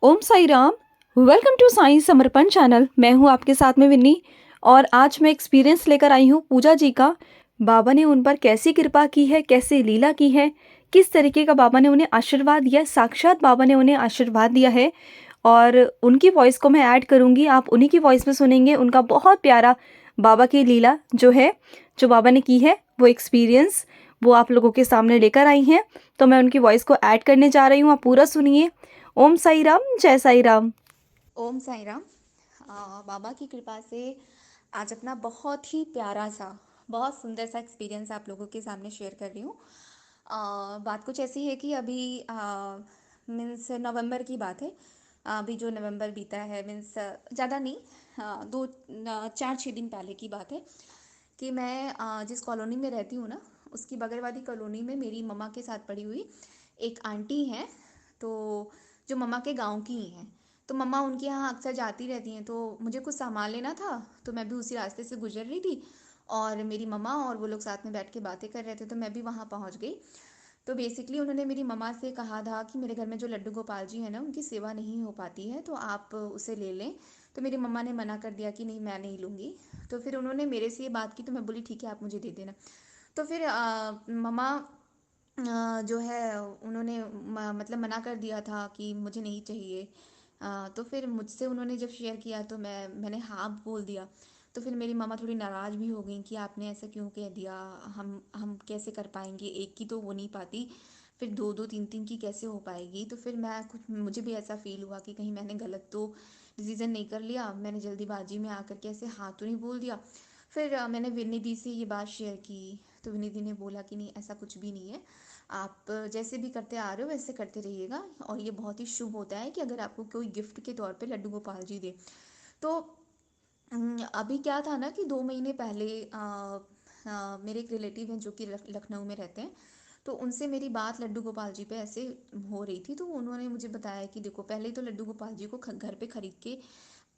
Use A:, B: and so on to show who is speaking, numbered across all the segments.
A: Om Sai Ram. Welcome to Sai Samarpan channel. मैं हूं आपके साथ में विन्नी और आज मैं एक्सपीरियंस लेकर आई हूं पूजा जी का। बाबा ने उन पर कैसी कृपा की है, कैसे लीला की है, किस तरीके का बाबा ने उन्हें आशीर्वाद दिया, साक्षात बाबा ने उन्हें आशीर्वाद दिया है। और उनकी वॉइस को मैं ऐड करूंगी, आप उन्हीं की वॉइस में सुनेंगे उनका बहुत प्यारा बाबा की लीला जो है, जो बाबा ने की है, वो एक्सपीरियंस वो आप लोगों के सामने लेकर आई हैं। तो मैं उनकी वॉइस को ऐड करने जा रही हूँ, आप पूरा सुनिए। ओम साई राम, जय साई राम।
B: ओम साई राम। बाबा की कृपा से आज अपना बहुत ही प्यारा सा, बहुत सुंदर सा एक्सपीरियंस आप लोगों के सामने शेयर कर रही हूँ। बात कुछ ऐसी है कि अभी मीन्स नवंबर की बात है। अभी जो नवंबर बीता है, मीन्स ज़्यादा नहीं, दो 4-6 दिन पहले की बात है कि मैं जिस कॉलोनी में रहती हूँ ना, उसकी बगल वाली कॉलोनी में मेरी मम्मा के साथ पड़ी हुई एक आंटी हैं। तो जो मम्मा के गांव की ही हैं, तो मम्मा उनके यहाँ अक्सर जाती रहती हैं। तो मुझे कुछ सामान लेना था, तो मैं भी उसी रास्ते से गुजर रही थी और मेरी मम्मा और वो लोग साथ में बैठ के बातें कर रहे थे, तो मैं भी वहाँ पहुँच गई। तो बेसिकली उन्होंने मेरी मम्मा से कहा था कि मेरे घर में जो लड्डू गोपाल जी हैं ना, उनकी सेवा नहीं हो पाती है, तो आप उसे ले लें। तो मेरी मम्मा ने मना कर दिया कि नहीं, मैं नहीं लूँगी। तो फिर उन्होंने मेरे से ये बात की, तो मैं बोली ठीक है, आप मुझे दे देना। तो फिर मम्मा जो है उन्होंने मतलब मना कर दिया था कि मुझे नहीं चाहिए। तो फिर मुझसे उन्होंने जब शेयर किया तो मैंने हाँ बोल दिया। तो फिर मेरी मम्मा थोड़ी नाराज़ भी हो गई कि आपने ऐसा क्यों कह दिया, हम कैसे कर पाएंगे, एक की तो हो नहीं पाती, फिर दो दो तीन तीन की कैसे हो पाएगी। तो फिर मैं कुछ, मुझे भी ऐसा फील हुआ कि कहीं मैंने गलत तो डिसीज़न नहीं कर लिया, मैंने जल्दीबाजी में आकर के ऐसे हाँ तो नहीं बोल दिया। फिर मैंने विन्नी दी से ये बात शेयर की, तो विन्नी दी ने बोला कि नहीं, ऐसा कुछ भी नहीं है, आप जैसे भी करते आ रहे हो वैसे करते रहिएगा, और ये बहुत ही शुभ होता है कि अगर आपको कोई गिफ्ट के तौर पे लड्डू गोपाल जी दे। तो अभी क्या था ना कि 2 महीने पहले मेरे एक रिलेटिव हैं जो कि लखनऊ में रहते हैं। तो उनसे मेरी बात लड्डू गोपाल जी पे ऐसे हो रही थी, तो उन्होंने मुझे बताया कि देखो, पहले तो लड्डू गोपाल जी को घर पे खरीद के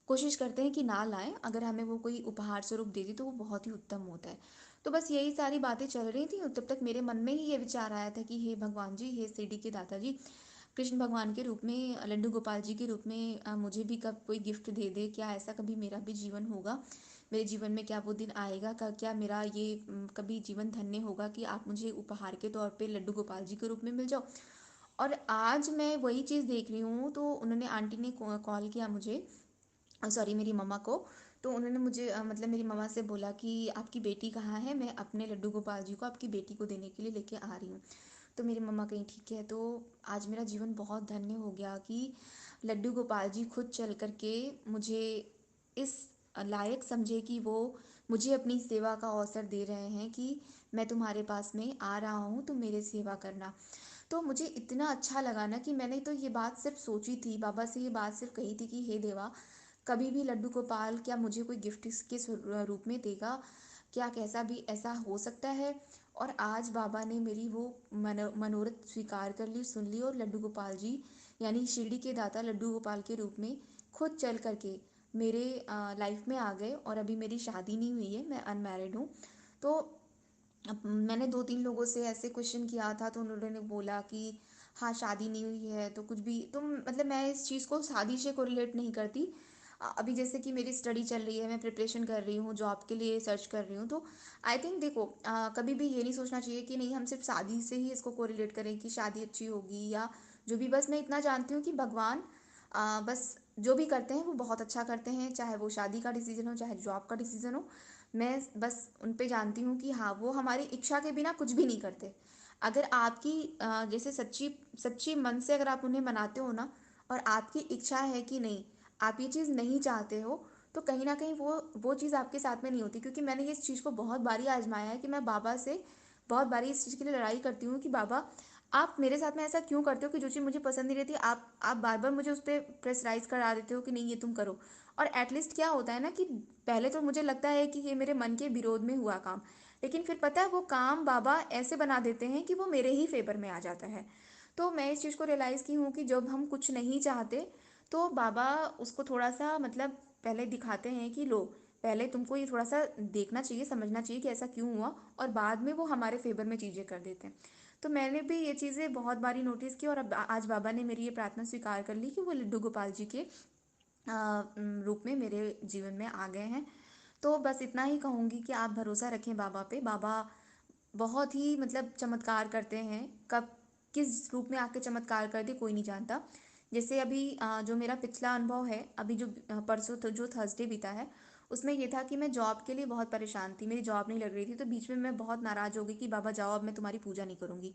B: कोशिश करते हैं कि ना लाएं, अगर हमें वो कोई उपहार स्वरूप दे दी तो वो बहुत ही उत्तम होता है। तो बस यही सारी बातें चल रही थी, और तब तक मेरे मन में ही ये विचार आया था कि हे भगवान जी, हे शिरडी के दाता जी, कृष्ण भगवान के रूप में, लड्डू गोपाल जी के रूप में मुझे भी कब कोई गिफ्ट दे दे, क्या ऐसा कभी मेरा भी जीवन होगा, मेरे जीवन में क्या वो दिन आएगा का, क्या मेरा ये कभी जीवन धन्य होगा कि आप मुझे उपहार के तौर पे लड्डू गोपाल जी के रूप में मिल जाओ। और आज मैं वही चीज़ देख रही हूँ। तो उन्होंने, आंटी ने कॉल किया मुझे, सॉरी मेरी मम्मा को। तो उन्होंने मुझे मतलब मेरी मम्मा से बोला कि आपकी बेटी कहाँ है, मैं अपने लड्डू गोपाल जी को आपकी बेटी को देने के लिए लेके आ रही हूँ। तो मेरी मम्मा कहीं ठीक है। तो आज मेरा जीवन बहुत धन्य हो गया कि लड्डू गोपाल जी खुद चल करके मुझे इस लायक समझे कि वो मुझे अपनी सेवा का अवसर दे रहे हैं कि मैं तुम्हारे पास में आ रहा हूँ, तुम मेरे सेवा करना। तो मुझे इतना अच्छा लगा ना कि मैंने तो ये बात सिर्फ सोची थी, बाबा से ये बात सिर्फ कही थी कि हे देवा, कभी भी लड्डू गोपाल क्या मुझे कोई गिफ्ट के रूप में देगा, क्या कैसा भी ऐसा हो सकता है। और आज बाबा ने मेरी वो मनोरथ स्वीकार कर ली, सुन ली, और लड्डू गोपाल जी यानी शिरडी के दाता लड्डू गोपाल के रूप में खुद चल करके मेरे लाइफ में आ गए। और अभी मेरी शादी नहीं हुई है, मैं अनमैरिड हूँ। तो अब मैंने 2-3 लोगों से ऐसे क्वेश्चन किया था, तो उन्होंने बोला कि हाँ, शादी नहीं हुई है तो कुछ भी, तो मतलब मैं इस चीज़ को शादी से कोरिलेट नहीं करती। अभी जैसे कि मेरी स्टडी चल रही है, मैं प्रिपरेशन कर रही हूँ, जॉब के लिए सर्च कर रही हूँ। तो आई थिंक देखो, कभी भी ये नहीं सोचना चाहिए कि नहीं, हम सिर्फ शादी से ही इसको कोरिलेट करें कि शादी अच्छी होगी या जो भी। बस मैं इतना जानती हूँ कि भगवान बस जो भी करते हैं वो बहुत अच्छा करते हैं, चाहे वो शादी का डिसीजन हो, चाहे जॉब का डिसीजन हो। मैं बस उन पे जानती हूँ कि हाँ, वो हमारी इच्छा के बिना कुछ भी नहीं करते। अगर आपकी जैसे सच्ची सच्ची मन से अगर आप उन्हें मनाते हो ना, और आपकी इच्छा है कि नहीं, आप ये चीज़ नहीं चाहते हो, तो कहीं ना कहीं वो चीज़ आपके साथ में नहीं होती। क्योंकि मैंने ये इस चीज़ को बहुत बारी आजमाया है कि मैं बाबा से बहुत बारी इस चीज़ के लिए लड़ाई करती हूँ कि बाबा, आप मेरे साथ में ऐसा क्यों करते हो कि जो चीज़ मुझे पसंद नहीं रहती, आप बार बार मुझे उस पर प्रेशराइज करा देते हो कि नहीं, ये तुम करो। और एटलीस्ट क्या होता है ना कि पहले तो मुझे लगता है कि ये मेरे मन के विरोध में हुआ काम, लेकिन फिर पता है वो काम बाबा ऐसे बना देते हैं कि वो मेरे ही फेवर में आ जाता है। तो मैं इस चीज़ को रियलाइज़ की हूँ कि जब हम कुछ नहीं चाहते, तो बाबा उसको थोड़ा सा मतलब पहले दिखाते हैं कि लो, पहले तुमको ये थोड़ा सा देखना चाहिए, समझना चाहिए कि ऐसा क्यों हुआ, और बाद में वो हमारे फेवर में चीज़ें कर देते हैं। तो मैंने भी ये चीज़ें बहुत बारी नोटिस की और अब आज बाबा ने मेरी ये प्रार्थना स्वीकार कर ली कि वो लड्डू गोपाल जी के रूप में मेरे जीवन में आ गए हैं। तो बस इतना ही कहूँगी कि आप भरोसा रखें बाबा पे। बाबा बहुत ही मतलब चमत्कार करते हैं। कब किस रूप में आके चमत्कार कर दे कोई नहीं जानता। जैसे अभी जो मेरा पिछला अनुभव है, अभी जो परसों जो थर्सडे बीता है, उसमें ये था कि मैं जॉब के लिए बहुत परेशान थी। मेरी जॉब नहीं लग रही थी, तो बीच में मैं बहुत नाराज़ हो गई कि बाबा जाओ, अब मैं तुम्हारी पूजा नहीं करूँगी।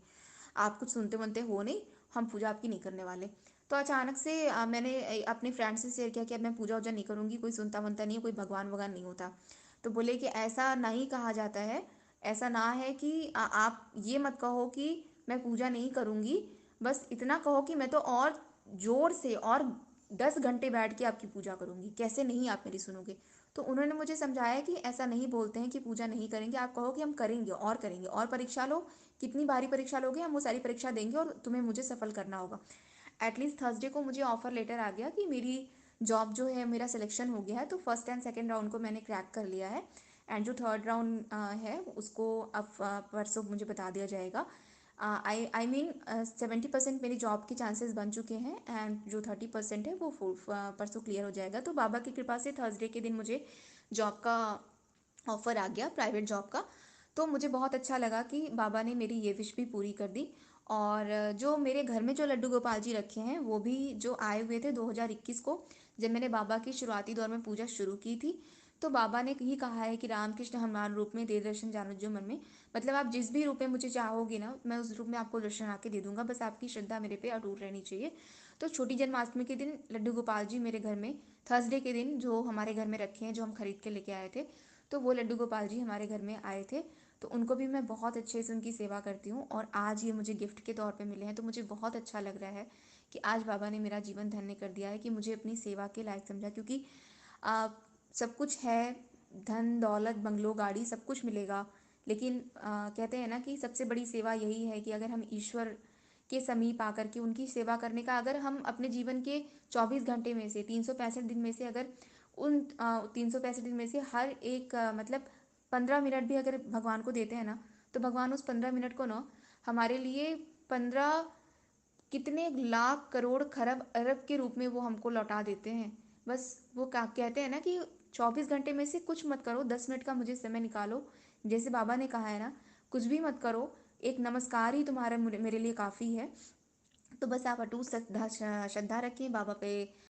B: आप कुछ सुनते वनते हो नहीं, हम पूजा आपकी नहीं करने वाले। तो अचानक से मैंने अपने फ्रेंड से शेयर किया कि अब मैं पूजा वूजा नहीं करूँगी, कोई सुनता वनता नहीं है, कोई भगवान वगवान नहीं होता। तो बोले कि ऐसा नहीं कहा जाता है, ऐसा ना है कि आप ये मत कहो कि मैं पूजा नहीं करूँगी, बस इतना कहो कि मैं तो और ज़ोर से और 10 घंटे बैठ के आपकी पूजा करूँगी, कैसे नहीं आप मेरी सुनोगे। तो उन्होंने मुझे समझाया कि ऐसा नहीं बोलते हैं कि पूजा नहीं करेंगे, आप कहो कि हम करेंगे और परीक्षा लो, कितनी बारी परीक्षा लोगे, हम वो सारी परीक्षा देंगे और तुम्हें मुझे सफल करना होगा। एटलीस्ट थर्सडे को मुझे ऑफर लेटर आ गया कि मेरी जॉब जो है, मेरा सिलेक्शन हो गया है। तो फर्स्ट एंड सेकंड राउंड को मैंने क्रैक कर लिया है, एंड जो थर्ड राउंड है उसको अब परसों मुझे बता दिया जाएगा। आई मीन 70% मेरी जॉब के चांसेस बन चुके हैं, एंड जो 30% है वो परसों क्लियर हो जाएगा। तो बाबा की कृपा से थर्सडे के दिन मुझे जॉब का ऑफर आ गया, प्राइवेट जॉब का। तो मुझे बहुत अच्छा लगा कि बाबा ने मेरी ये विश भी पूरी कर दी। और जो मेरे घर में जो लड्डू गोपाल जी रखे हैं वो भी जो आए हुए थे 2021 को, जब मैंने बाबा की शुरुआती दौर में पूजा शुरू की थी। तो बाबा ने ही कहा है कि रामकृष्ण हनुमान रूप में दे दर्शन जानो जो मन में। मतलब आप जिस भी रूप में मुझे चाहोगे ना, मैं उस रूप में आपको दर्शन आके दे दूंगा, बस आपकी श्रद्धा मेरे पे अटूट रहनी चाहिए। तो छोटी जन्माष्टमी के दिन लड्डू गोपाल जी मेरे घर में, थर्सडे के दिन जो हमारे घर में रखे हैं, जो हम खरीद के लेके आए थे, तो वो लड्डू गोपाल जी हमारे घर में आए थे। तो उनको भी मैं बहुत अच्छे से उनकी सेवा करती हूँ, और आज ये मुझे गिफ्ट के तौर पे मिले हैं। तो मुझे बहुत अच्छा लग रहा है कि आज बाबा ने मेरा जीवन धन्य कर दिया है कि मुझे अपनी सेवा के लायक समझा। क्योंकि आ, सब कुछ है, धन दौलत बंगलो गाड़ी सब कुछ मिलेगा, लेकिन कहते हैं ना कि सबसे बड़ी सेवा यही है कि अगर हम ईश्वर के समीप आकर के उनकी सेवा करने का, अगर हम अपने जीवन के 24 घंटे में से 365 दिन में से अगर उन 365 दिन में से हर एक मतलब 15 मिनट भी अगर भगवान को देते हैं ना, तो भगवान उस 15 मिनट को ना हमारे लिए 15 कितने लाख करोड़ खरब अरब के रूप में वो हमको लौटा देते हैं। बस वो कहते हैं ना कि 24 घंटे में से कुछ मत करो, 10 मिनट का मुझे समय निकालो। जैसे बाबा ने कहा है ना, कुछ भी मत करो, एक नमस्कार ही तुम्हारा मेरे लिए काफ़ी है। तो बस आप अटूट श्रद्धा श्रद्धा रखें बाबा पे,